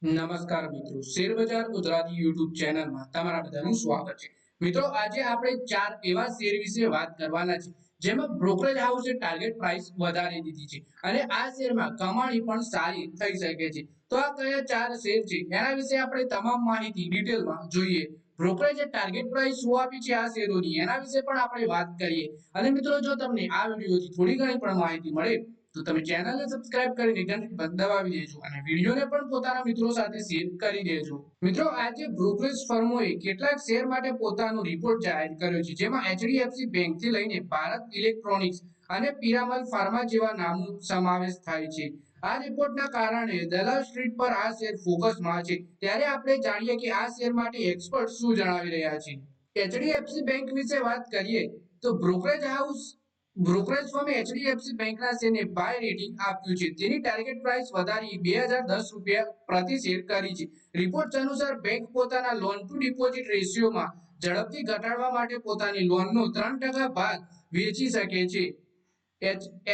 નમસ્કાર મિત્રો, શેર બજાર ગુજરાતી યુટ્યુબ ચેનલમાં તમારા બધાનું સ્વાગત છે. મિત્રો, આજે આપણે ચાર એવા શેર વિશે વાત કરવાના છે જેમાં બ્રોકરેજ હાઉસે ટાર્ગેટ પ્રાઇસ વધારી દીધી છે અને આ શેરમાં કમાણી પણ સારી થઈ શકે છે. તો આ કયા ચાર શેર છે એના વિશે આપણે તમામ માહિતી ડિટેલમાં જોઈએ. બ્રોકરેજે ટાર્ગેટ પ્રાઇસ શું આપી છે આ શેરોની એના વિશે પણ આપણે વાત કરીએ. અને મિત્રો, જો તમને આ વિડીયોથી થોડી ઘણી પણ માહિતી મળે તો તમે ચેનલને સબસ્ક્રાઇબ કરીને ઘંટી દબાવી દેજો અને વિડીયોને પણ પોતાના મિત્રો સાથે શેર કરી દેજો. મિત્રો, આજે બ્રોકરેજ ફર્મોએ કેટલાક શેર માટે પોતાનો રિપોર્ટ જાહેર કર્યો છે, જેમાં એચડીએફસી બેંક થી લઈને ભારત ઇલેક્ટ્રોનિક્સ અને પિરામલ ફાર્મા જેવા નામો સમાવેશ થાય છે. આ રિપોર્ટના કારણે દલાલ સ્ટ્રીટ પર આ શેર ફોકસમાં છે. ત્યારે આપણે જાણીએ કે આ શેર માટે એક્સપર્ટ શું જણાવી રહ્યા છે. એચડીએફસી બેંક વિશે વાત કરીએ તો બ્રોકરેજ ફર્મે એચડીએફસી બેંકના શેરને બાય રેટિંગ આપ્યું છે. તેની ટાર્ગેટ પ્રાઇસ વધારી ₹2010 પ્રતિ શેર કરી છે. રિપોર્ટ્સ અનુસાર બેંક પોતાના લોન ટુ ડિપોઝિટ રેશિયોમાં ઝડપથી ઘટાડવા માટે પોતાની લોનનો 3% ભાગ વેચી શકે છે.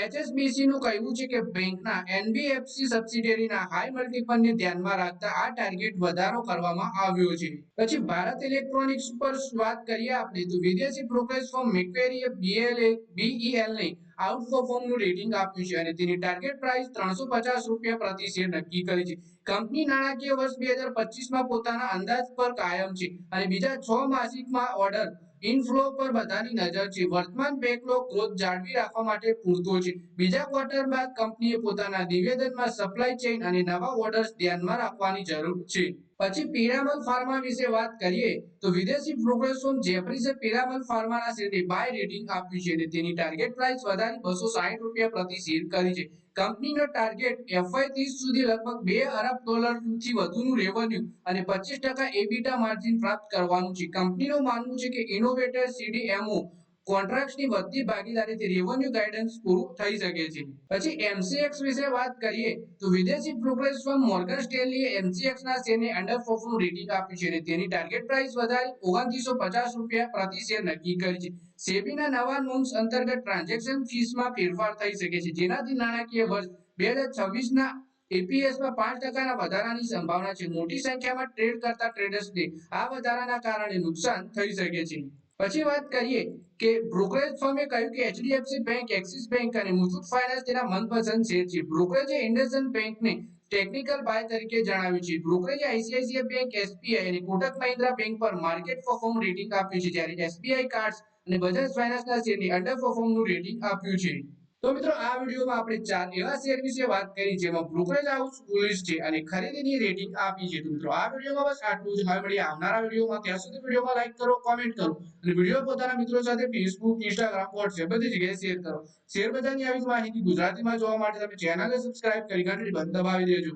એચએસબીસી નું કહેવું છે કે બેંકના એનબીએફસી સબસિડિયરીના હાઈ મલ્ટિપલને ધ્યાનમાં રાખતા આ ટાર્ગેટ વધારો કરવામાં આવ્યો છે. પછી ભારત ઇલેક્ટ્રોનિક્સ પર વાત કરીએ આપણે તો વિદેશી બ્રોકરેજ ફર્મ મેક્વેરીએ બીઈએલ ને આઉટપરફોર્મનું રેટિંગ આપ્યું છે અને તેની ટાર્ગેટ પ્રાઇસ ₹350 પ્રતિ શેર નક્કી કરી છે. કંપની નાણાકીય વર્ષ 2025માં પોતાના અંદાજ પર કાયમ છે અને બીજા 6 માસિકમાં ઓર્ડર ઇનફ્લો પર બધાની નજર છે. વર્તમાન બેકલોગ ગ્રોથ જાળવી રાખવા માટે પૂરતો છે. બીજા ક્વાર્ટર બાદ કંપનીએ પોતાના નિવેદનમાં સપ્લાય ચેઇન અને નવા ઓર્ડર્સ ધ્યાનમાં રાખવાની જરૂર છે. પછી પિરામલ ફાર્મા વિશે વાત કરીએ તો વિદેશી બ્રોકરેજ ફર્મ જેફરીસે પિરામલ ફાર્માના શેરને બાય રેટિંગ આપ્યું છે અને તેની ટાર્ગેટ પ્રાઇસ વધારી ₹260 પ્રતિ શેર કરી છે. કંપનીનો ટાર્ગેટ એફવાય 30 સુધી લગભગ $2 અરબ થી વધુનું રેવન્યુ અને 25% એબિટા માર્જિન પ્રાપ્ત કરવાનું છે. કંપનીનું માનવું છે કે ઇનોવેટર સીડીએમઓ કોન્ટ્રાક્ટ્સની વધતી ભાગીદારીથી રેવન્યુ ગાઇડન્સ પૂરું થઈ શકે છે. પછી એમસીએક્સ વિશે વાત કરીએ તો વિદેશી બ્રોકરેજ ફર્મ મોર્ગન સ્ટેનલીએ એમસીએક્સના શેરને અંડરપરફોર્મ રેટિંગ આપ્યું છે અને તેની ટાર્ગેટ પ્રાઇસ વધારી ₹2950 પ્રતિ શેર નક્કી કરી છે. સેબીના નવા નોર્મ્સ અંતર્ગત ટ્રાન્ઝેક્શન ફીસમાં ફેરફાર થઈ શકે છે, જેનાથી નાણાકીય વર્ષ 2026ના એપીએસમાં 5%ના વધારાની સંભાવના છે. મોટી સંખ્યામાં ટ્રેડ કરતા ટ્રેડર્સને આ વધારાના કારણે નુકસાન થઈ શકે છે. પછી વાત કરીએ કે બ્રોકરેજ ફર્મે કહ્યું કે એચડીએફસી બેંક, એક્સિસ બેંક અને મુથુટ ફાઇનાન્સ તેના મનપસંદ શેર છે. બ્રોકરેજે ઇન્ડસઇન્ડ બેંકને ટેકનિકલ બાય તરીકે જણાવ્યું છે. બ્રોકરેજે આઈસીઆઈસીઆઈ બેંક, એસબીઆઈ અને કોટક મહિન્દ્રા બેંક પર માર્કેટ પરફોર્મ રેટિંગ આપ્યું છે, જ્યારે એસબીઆઈ કાર્ડ્સ અને બજાજ ફાઇનાન્સના શેરને અંડરપરફોર્મનું રેટિંગ આપ્યું છે. તો મિત્રો, આ વિડીયોમાં આપણે ચાર એવા શેર વિશે વાત કરી જેમાં બ્રોકરેજ હાઉસ બુલિશ છે અને ખરીદીની રેટિંગ આપી છે. તો મિત્રો, આ વિડીયોમાં બસ આટલું જ. હવે મળીએ આવનારા વિડીયોમાં. ત્યાં સુધી વિડીયોમાં લાઈક કરો, કોમેન્ટ કરો અને વિડીયો પોતાના મિત્રો સાથે ફેસબુક, ઇન્સ્ટાગ્રામ, વોટ્સએપ બધી જગ્યાએ શેર કરો. શેર બજારની આવી જ માહિતી ગુજરાતીમાં જોવા માટે તમે ચેનલને સબસ્ક્રાઇબ કરી ઘંટડી દબાવી દેજો.